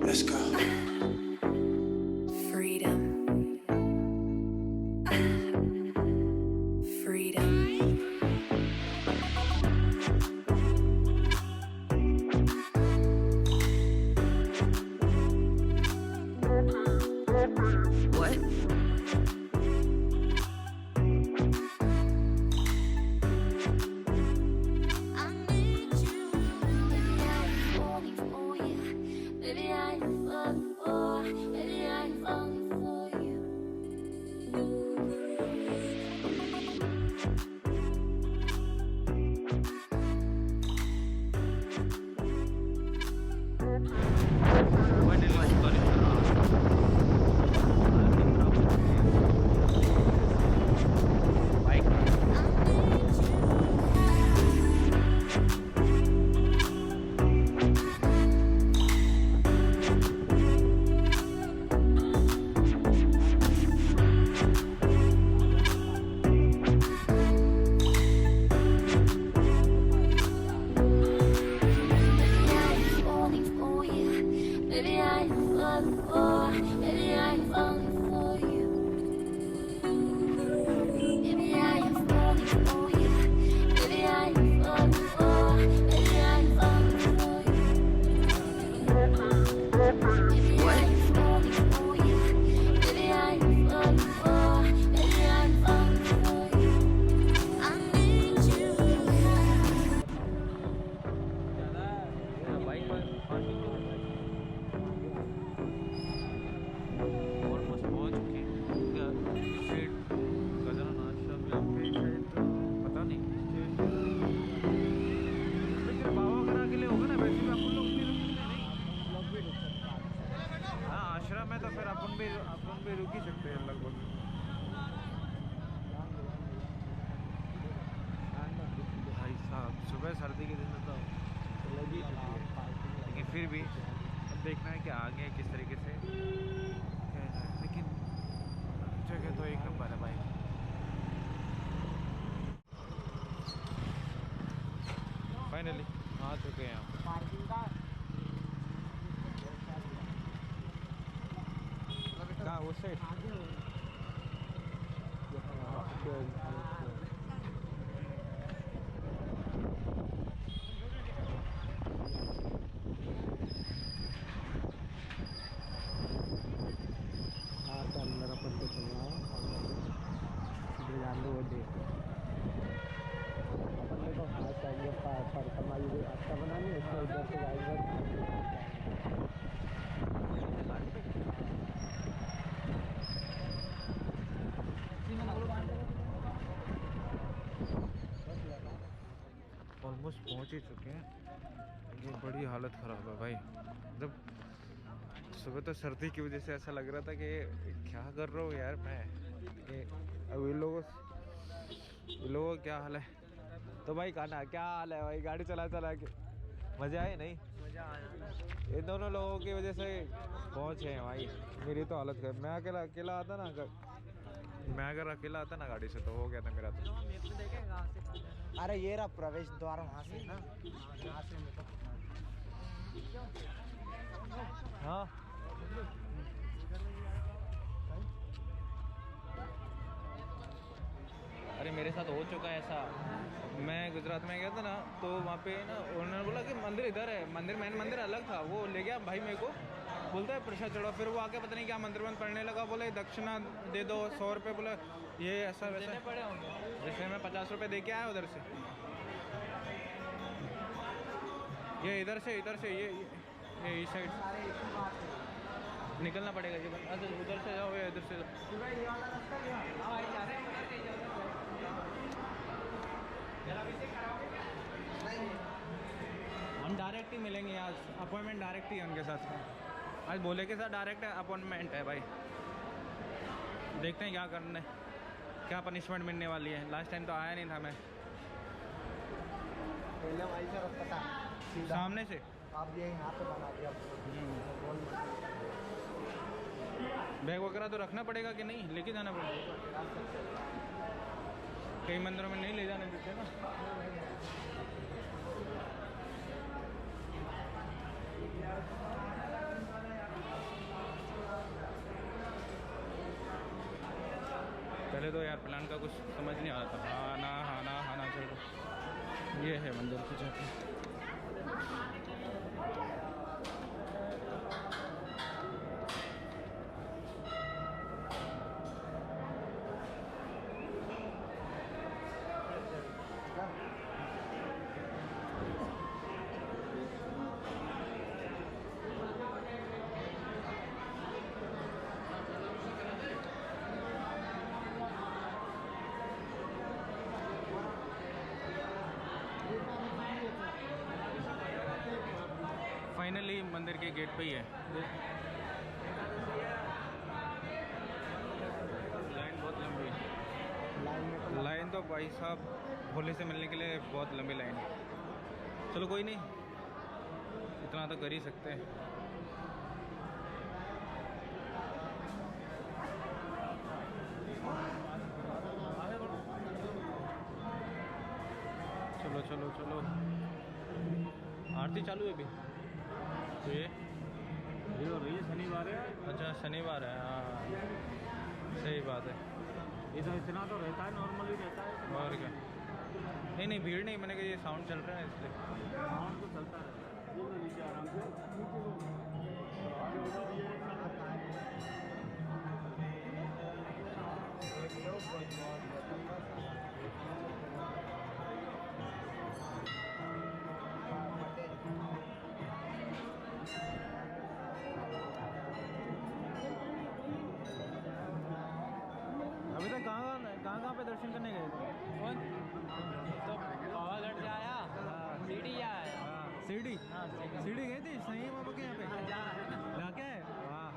Let's go. Freedom. Freedom. What? I need you. Maybe I'm falling for you. Maybe I'm falling for. Maybe I'm falling for you. Maybe I'm falling for you. Maybe I'm falling for. Maybe I'm falling for you. Maybe I am falling for you. Maybe I am falling for. Maybe I am falling for you. Maybe I am falling for you. Maybe I am falling for. Maybe I am falling for you. I need you. Bike almost पहुंच चुके हैं street गजरा नाश्ता भी आपके शायद पता नहीं लेकिन बाबा करा के लिए होगा ना वैसे भी अपन लोग भी रुक सकते हैं। हाँ आश्रम है तो फिर अपन भी रुक ही सकते हैं लगभग। भाई साहब सुबह सर्दी के दिन में तो लगी लेकिन फिर भी अब देखना है कि आगे किस तरीके से क्या है। लेकिन जगह तो एक नंबर है भाई। फाइनली आ चुके हैं हम। कहाँ उस साइड अंदर अपन को चलना है वो देख अपन ने तो हाथ चाहिए पर कमाई रास्ता बनानी है उसको इधर से जाएगा। ऑलमोस्ट पहुंच ही चुके हैं। ये बड़ी हालत ख़राब है भाई। जब सुबह तो सर्दी की वजह से ऐसा लग रहा था कि क्या कर रहा हूँ यार मैं। अब इन लोगों का क्या हाल है। तो भाई खाना क्या हाल है भाई। गाड़ी चला के मज़ा आए नहीं। मज़ा आया। इन दोनों लोगों की वजह से पहुँचे हैं भाई। मेरी तो हालत है। मैं अकेला आता ना अगर अकेला आता ना गाड़ी से तो हो गया था मेरा तो। अरे ये रहा प्रवेश द्वार वहाँ से ना, यहाँ से हाँ अरे मेरे साथ हो चुका है ऐसा। मैं गुजरात में गया था ना तो वहाँ पे ना उन्होंने बोला कि मंदिर इधर है। मेन मंदिर अलग था। वो ले गया भाई मेरे को बोलता है प्रसाद चढ़ाओ। फिर वो आके पता नहीं क्या मंदिर में पढ़ने लगा। बोले दक्षिणा दे दो 100 रुपये। बोला ये ऐसा वैसा पड़े होंगे। जैसे मैं 50 रुपये दे के आया उधर से। ये इधर से ये इस साइड निकलना पड़ेगा जी। उधर से जाओ या इधर से हम डायरेक्ट ही मिलेंगे आज। अपॉइंटमेंट डायरेक्ट ही उनके साथ। आज बोले के साथ डायरेक्ट अपॉइंटमेंट है भाई। देखते हैं क्या करना है, क्या पनिशमेंट मिलने वाली है। लास्ट टाइम तो आया नहीं था मैं। पहले वहीं से रास्ता था सामने से। आप ये यहाँ पे बना दिया। बैग वगैरह तो रखना पड़ेगा कि नहीं, लेके जाना पड़ेगा। कई मंदिरों में नहीं ले जाने देते ना। पहले तो यार प्लान का कुछ समझ नहीं आ रहा था, आना चलो। ये है मंदिर की जगह। फाइनली मंदिर के गेट पे ही है। लाइन बहुत लंबी है। लाइन तो भाई साहब भोले से मिलने के लिए बहुत लंबी लाइन है। चलो कोई नहीं, इतना तो कर ही सकते हैं। चलो चलो चलो, आरती चालू है अभी तो ये हो रही है। शनिवार है। अच्छा शनिवार है, हाँ सही बात है। इधर इतना तो रहता है, नॉर्मली रहता है। और क्या, नहीं भीड़ नहीं, मैंने कहा ये साउंड चल रहा है इसलिए। साउंड तो चलता रहता है। नीचे आराम से अभी तक कहाँ पे दर्शन करने गए थे? कौन तो पावागढ़ जाया, सीढ़ी आया। सीढ़ी सीढ़ी गए थे सही बाबा के यहाँ पे। यहाँ क्या है? वाह,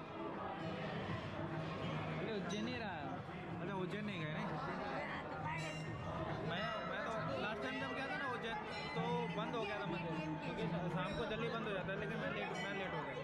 उज्जैन ही रहा। अच्छा उज्जैन नहीं गए नहीं? मैं तो लास्ट टाइम जब गया था ना उज्जैन तो बंद हो गया था मंदिर, क्योंकि शाम को जल्दी बंद हो जाता है। लेकिन मैं लेट हो गया।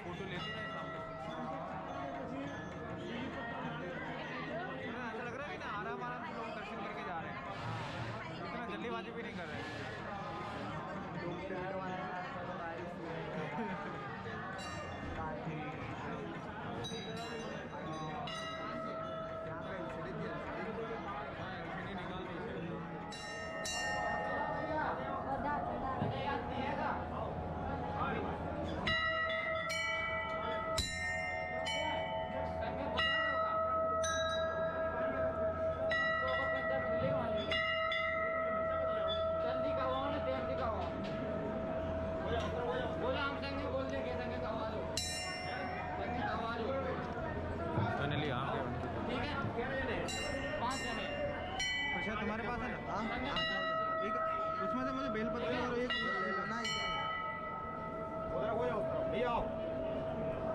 फोटो लेते हैं सामने। ऐसा लग रहा है कि ना आराम से लोग दर्शन करके जा रहे हैं, इतना जल्दीबाजी भी नहीं कर रहे हैं। फाइनली आ गए। अच्छा तुम्हारे पास है ना? एक उसमें से मुझे बेलपत्र और एक ले लो ना।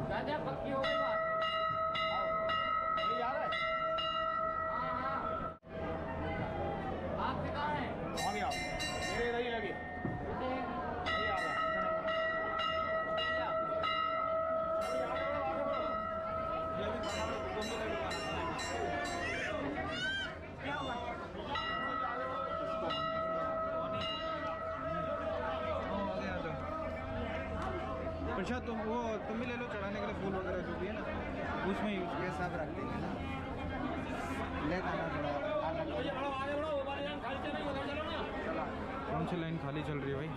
दादा पक्की हो गई बात। नहीं आ रहा है। हाँ आप कहाँ हैं? हम यहाँ मेरे इधर ही लगे। नहीं आ रहा। अच्छा तुम भी ले लो चढ़ाने के लिए फूल वगैरह जो भी है ना, उसमें ही ये सब रख लेंगे ना, लेकर आना थोड़ा। कौन सी लाइन खाली चल रही है भाई?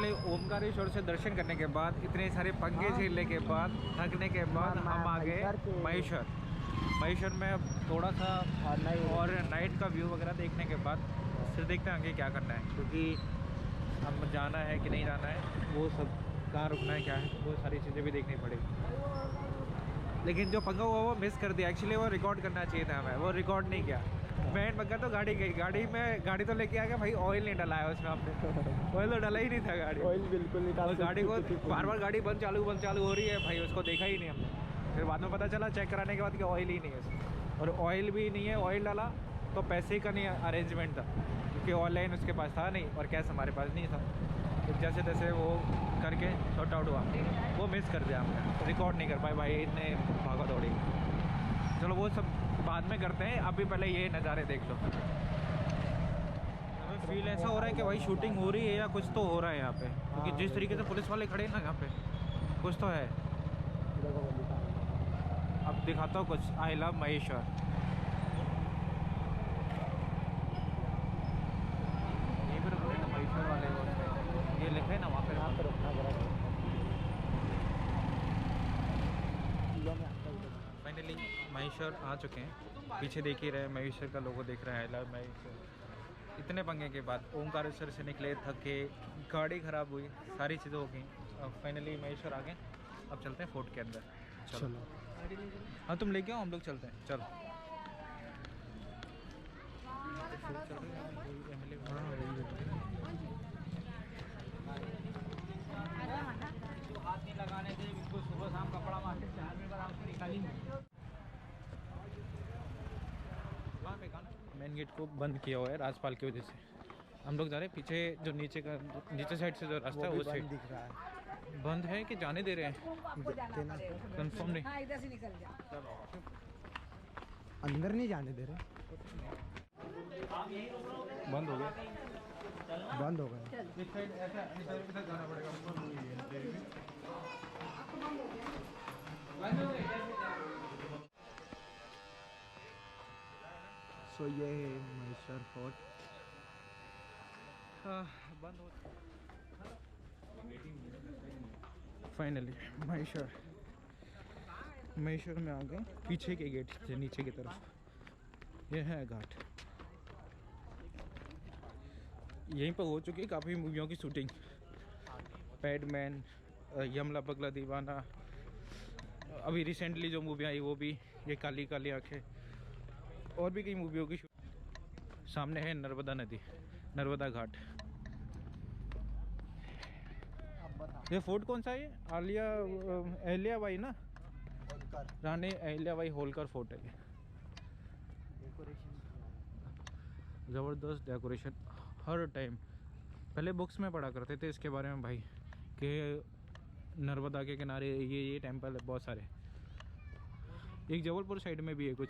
फाइनली ओमकारेश्वर से दर्शन करने के बाद, इतने सारे पंगे झेलने के बाद, थकने के बाद हम आ गए महेश्वर। महेश्वर में अब थोड़ा सा और नाइट का व्यू वगैरह देखने के बाद फिर देखते हैं आगे क्या करना है, क्योंकि हम जाना है कि नहीं जाना है, वो सब कहाँ रुकना है क्या है, वो सारी चीज़ें भी देखनी पड़ेगी। लेकिन जो पंगा हुआ वो मिस कर दिया। एक्चुअली वो रिकॉर्ड करना चाहिए था हमें, वो रिकॉर्ड नहीं किया। बैंड बग्गा तो गाड़ी गई, गाड़ी तो लेके आ गया भाई, ऑयल नहीं डलाया उसमें आपने। ऑयल तो डला ही नहीं था गाड़ी, ऑयल बिल्कुल नहीं था। और गाड़ी को बार बार गाड़ी बंद चालू हो रही है भाई, उसको देखा ही नहीं हमने। फिर बाद में पता चला चेक कराने के बाद कि ऑयल ही नहीं है उसमें, और ऑयल भी नहीं है। ऑयल डाला तो पैसे का नहीं अरेंजमेंट था, क्योंकि ऑनलाइन उसके पास था नहीं और कैश हमारे पास नहीं था। तो जैसे तैसे वो करके शॉर्ट आउट हुआ, वो मिस कर दिया हमने, रिकॉर्ड नहीं कर पाए भाई, इतने भागा दौड़ी। चलो वो सब बाद में करते हैं, अभी पहले ये नज़ारे देख लो। हमें फील ऐसा हो रहा है कि भाई शूटिंग हो रही है या कुछ तो हो रहा है यहाँ पे, क्योंकि जिस तरीके से पुलिस वाले खड़े हैं ना यहाँ पे, कुछ तो है। अब दिखाता हूँ कुछ, आई लव महेश्वर। यहीं पर रुके ना महेश्वर वाले, ये लिखे ना वहाँ पे रुकना पड़ा। फाइनली महेश्वर आ चुके हैं। पीछे देख ही रहे, महेश्वर का लोगो देख रहे हैं, आई लव महेश्वर। इतने पंगे के बाद ओमकारेश्वर से निकले, थके, गाड़ी ख़राब हुई, सारी चीज़ें हो गई। अब फाइनली महेश्वर आ गए। अब चलते हैं फोर्ट के अंदर। चलो हाँ, तुम लेके आओ, हम लोग चलते हैं। चलो हाथ नहीं लगाने थे, बिल्कुल सुबह शाम कपड़ा मार्केट से हाथ में आराम से निकालेंगे। मेन गेट को बंद किया हुआ है राजपाल की वजह से। हम लोग जा रहे हैं पीछे, जो नीचे साइड से जो रास्ता है वो साइड दिख रहा है। बंद है कि जाने दे रहे हैं, कंफर्म नहीं। अंदर नहीं जाने दे रहे, बंद हो गया, बंद हो गया। जाना पड़ेगा। सो ये है महेश्वर फोर्ट। बंद हो। फाइनली महेश्वर में आ गए, पीछे के गेट से नीचे की तरफ ये है घाट। यहीं पर हो चुकी है काफ़ी मूवियों की शूटिंग, पैडमैन, यमला पगला दीवाना, अभी रिसेंटली जो मूवी आई वो भी, ये काली काली आंखें, और भी कई मूवियों की शूटिंग। सामने है नर्मदा नदी, नर्मदा घाट। ये फोर्ट कौन सा है? अहिल्याबाई ना, रानी अहिल्याबाई होलकर फोर्ट है ये। ज़बरदस्त डेकोरेशन हर टाइम। पहले बुक्स में पढ़ा करते थे इसके बारे में भाई, कि नर्मदा के किनारे ये टेंपल है बहुत सारे। एक जबलपुर साइड में भी है कुछ,